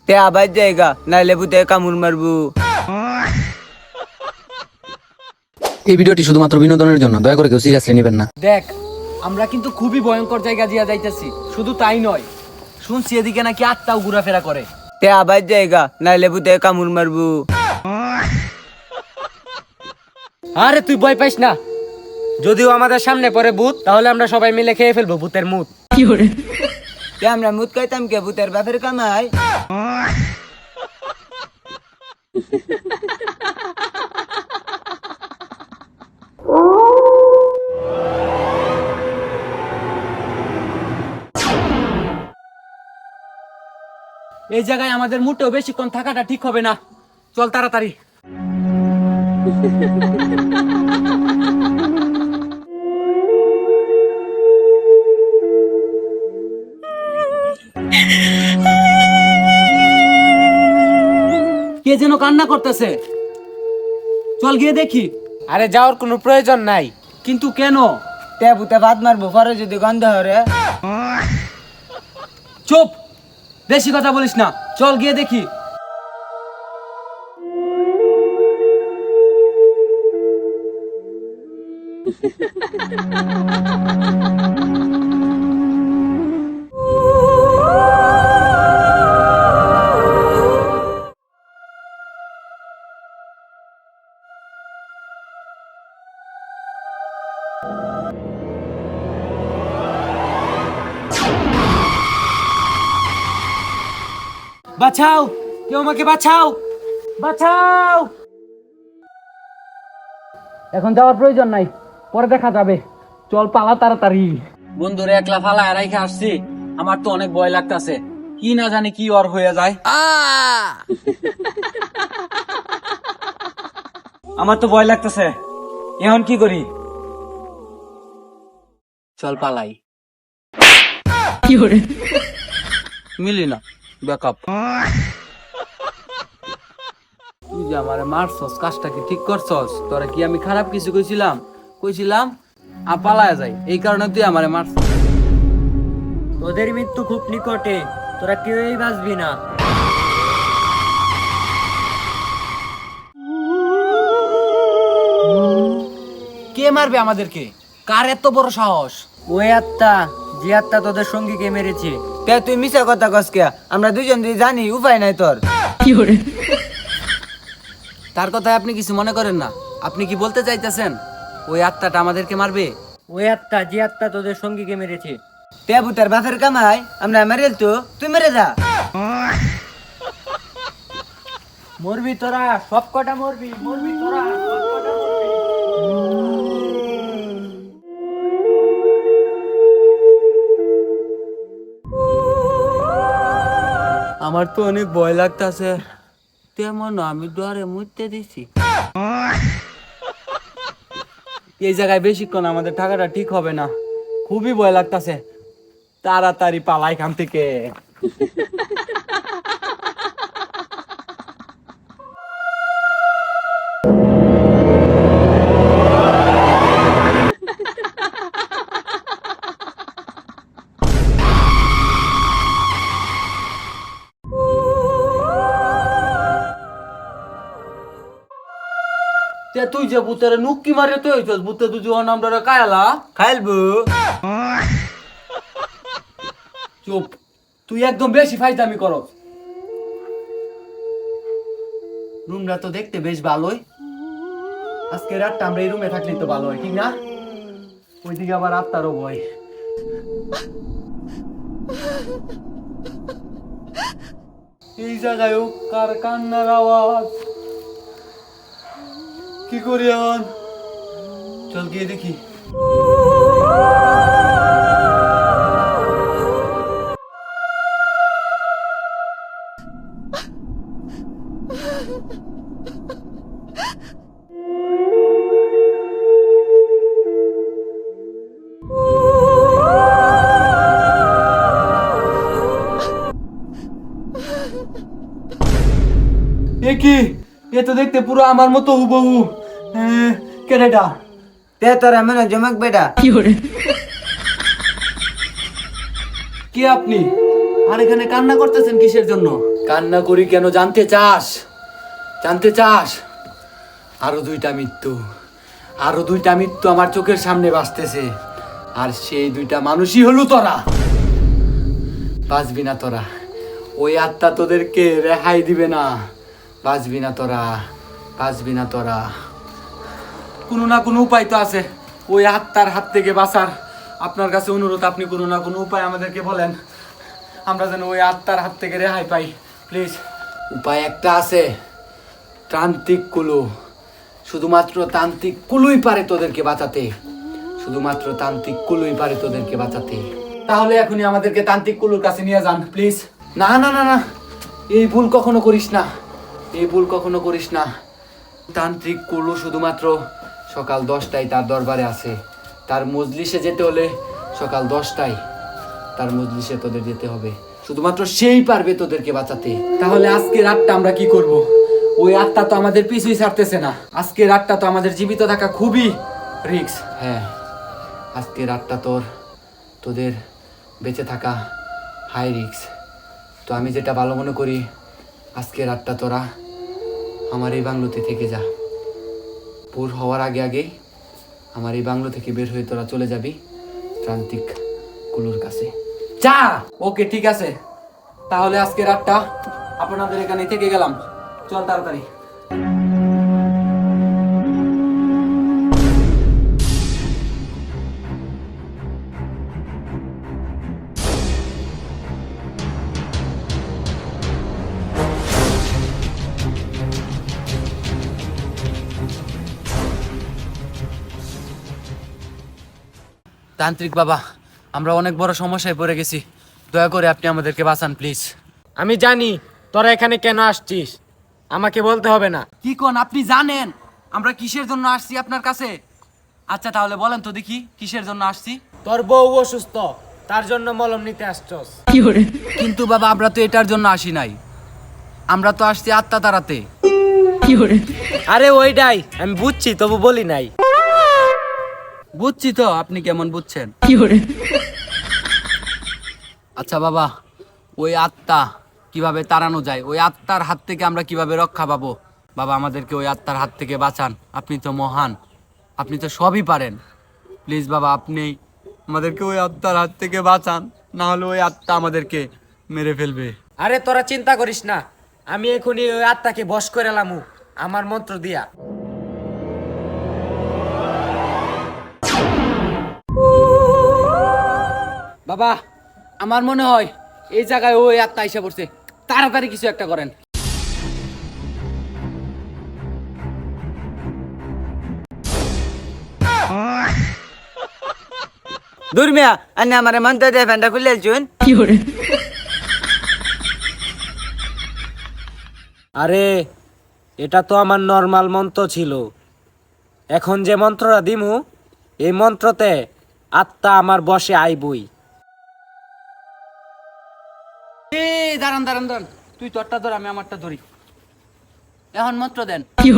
তে আবার জায়গা নাইলে ভূতে কামড় মারবো। এই ভিডিওটি শুধুমাত্র বিনোদনের জন্য, দয়া করে কেউ সিরিয়াসলি নেবেন না। দেখ, আমরা কিন্তু খুবই ভয়ঙ্কর জায়গা দিয়া যাইতেছি। শুধু তাই নয়, শুনছি এদিকে নাকি আত্মাও ঘোরাফেরা করে। তে আবার জায়গা নাইলে ভূতে কামড় মারবো। আরে তুই ভয় পাইস না, যদিও আমাদের সামনে পড়ে ভূত, তাহলে আমরা সবাই মিলে খেয়ে ফেলবো ভূতের মুত। তে আমরা মুত খাইতাম কে ভূতের বাপের কামাই। এই জায়গায় আমাদের মোটেও বেশিক্ষণ থাকাটা ঠিক হবে না। চল তাড়াতাড়ি। কে যেন কান্না করতেছে, চল গিয়ে দেখি। আরে যাওয়ার কোনো প্রয়োজন নাই। কিন্তু কেন? তে ভূতে ভাত মারবো পরে যদি গন্ধ হরে। চুপ, বেশি কথা বলিস না, চল গিয়ে দেখি। বাঁচাও, কেউ আমাকে বাঁচাও, বাঁচাও। এখন যাওয়ার প্রয়োজন নাই, পরে দেখা যাবে। চল পালা তাড়াতাড়ি। বন্ধুরে একলা ফালায় রাইখে আসছি, আমার তো অনেক ভয় লাগতাছে। কি না জানি কি ওর হয়ে যায়। আমার তো ভয় লাগতেছে, এখন কি করি? চল পালাই। মিলি না, ব্যাকআপ। তুই যে আমারে মারছস, কাজটা কি ঠিক করছস? তোরা কি আমি খারাপ কিছু কইছিলাম পালায়া যাই, এই কারণে তুই আমারে মারছস। তোদের মৃত্যু খুব নিকটে, তোরা কেউই বাঁচবি না। কে মারবে আমাদেরকে? কার এত বড় সাহস? ওই আত্মা, যে আত্মা তোদের সঙ্গীকে মেরেছে। তে তুই মিছা কথা কস কে? আমরা দুজন দুই জানি, উপায় নাই তোর। তার কথায় আপনি কিছু মনে করেন না। আপনি কি বলতে চাইতেছেন ওই আত্মাটা আমাদেরকে মারবে? ওই আত্মা, যে আত্মা তোদের সঙ্গীকে মেরেছে। তে ভূতের বাপের কামাই, আমরা মেরেল তো, তুই মেরে যা। মরবি তোরা, সব কটা মরবি, মরবি তোরা, সব কটা মরবি। আমার তো অনেক ভয় লাগতাছে। তেমন আমি ডরে মুততে দিছি। এই জায়গায় বেশিক্ষণ আমাদের থাকাটা ঠিক হবে না, খুবই ভয় লাগতাছে। তাড়াতাড়ি পালাই এখান থেকে। তুই যে ভূতের নুকি মারে তুই হইছস, ভূতে তুই আমরা কায়ালা খাইলবো। চুপ, তুই একদম বেশি ফাইজলামি করস। রুমটা তো দেখতে বেশ ভালোই। আজকে রাতটা আমরা এই রুমে থাকলেই তো ভালো হয়, ঠিক না? ওইদিকে আবার আত্মারও ভয়। এই জায়গায় কার কান্নার আওয়াজ। কি করি এখন? চল গিয়ে দেখি। এ কি? এ তো দেখতে পুরো আমার মতো হুবহু। কেডা? তে তোরা মনে জমক বেটা। কে আপনি? আর এখানে কান্না করতেছেন কিসের জন্য? কান্না করি কেন জানতে চাস? জানতে চাস? আরো দুইটা মৃত্যু, আরো দুইটা মৃত্যু আমার চোখের সামনে ভাসতেছে, আর সেই দুইটা মানুষই হলো তোরা। বাঁচবি না তোরা, ওই আত্মা তোদেরকে রেহাই দিবে না। বাঁচবি না তোরা, বাঁচবি না তোরা। কোনো না কোনো উপায় তো আছে ওই আত্মার হাত থেকে বাঁচার। আপনার কাছে অনুরোধ, আপনি কোনো না কোনো উপায় আমাদেরকে বলেন, আমরা যেন ওই আত্মার হাত থেকে রেহাই পাই, প্লিজ। উপায় একটা আছে, তান্ত্রিক কুলু। শুধুমাত্র তান্ত্রিক কুলুই পারে তোদেরকে বাঁচাতে, শুধুমাত্র তান্ত্রিক কুলুই পারে তোদেরকে বাঁচাতে। তাহলে এখনই আমাদেরকে তান্ত্রিক কুলুর কাছে নিয়ে যান প্লিজ। না না না না, এই ভুল কখনো করিস না, এই ভুল কখনো করিস না। তান্ত্রিক কুলু শুধুমাত্র সকাল 10টায় তার দরবারে আছে। তার মজলিসে যেতে হলে সকাল 10টায় তার মজলিসে তোদের যেতে হবে। শুধুমাত্র সেই পারবে তোদেরকে বাঁচাতে। তাহলে আজকে রাতটা আমরা কি করব? ওই আত্মা তো আমাদের পিছুই ছাড়তেছে না। আজকে রাতটা তো আমাদের জীবিত থাকা খুবই রিস্ক। হ্যাঁ, আজকে রাতটা তোদের বেঁচে থাকা হাই রিস্ক। তো আমি যেটা ভালো মনে করি, আজকে রাতটা তোরা আমার এই বাংলোতে থেকে যা। ভোর হওয়ার আগে আগেই আমার এই বাংলো থেকে বের হয়ে তোরা চলে যাবি তান্ত্রিক কুলুর কাছে। যা। ওকে, ঠিক আছে। তাহলে আজকে রাতটা আপনাদের এখানে থেকে গেলাম। চল তাড়াতাড়ি। তান্ত্রিক বাবা, আমরা অনেক বড় সমস্যায় পড়ে গেছি, দয়া করে আপনি আমাদেরকে বাঁচান প্লিজ। আমি জানি তোরা এখানে কেন আসছিস, আমাকে বলতে হবে না। কি কোন, আপনি জানেন আমরা কিসের জন্য আসছি আপনার কাছে? আচ্ছা তাহলে বলেন তো দেখি, কিসের জন্য আসছি? তোর বউ অসুস্থ, তার জন্য মলম নিতে আসছস। কিন্তু বাবা, আমরা তো এটার জন্য আসি নাই, আমরা তো আসছি আত্মা তাড়াতে। আরে ওইটাই আমি বুঝছি, তবু বলি নাই। বুঝছি তো, আপনি কেমন বুঝছেন? আচ্ছা বাবা, ওই আত্মা কিভাবে তাড়ানো যায়, ওই আত্মার হাত থেকে আমরা কিভাবে রক্ষা পাবো? বাবা, আমাদেরকে ওই আত্মার হাত থেকে বাঁচান। আপনি তো মহান, আপনি তো সবই পারেন। প্লিজ বাবা, আপনি আমাদেরকে ওই আত্মার হাত থেকে বাঁচান, না হলে ওই আত্মা আমাদেরকে মেরে ফেলবে। আরে তোরা চিন্তা করিস না, আমি এখনই ওই আত্মাকে বশ করে লামু আমার মন্ত্র দিয়া। বাবা, আমার মনে হয় এই জায়গায় ওই আত্মা এসে পড়ছে, তাড়াতাড়ি কিছু একটা করেন। দূর মিয়া, আন্নে আমারে মন্ত্র দিয়ে ফ্যানটা খুলে চুন। আরে এটা তো আমার নর্মাল মন্ত্র ছিল, এখন যে মন্ত্রটা দিমু এই মন্ত্রতে আত্মা আমার বসে আইবই। দাঁড়ান দাঁড়ান দাঁড়ান, তুই তোরটা ধর, আমি আমারটা ধরি। এখন মন্ত্র দেন। কি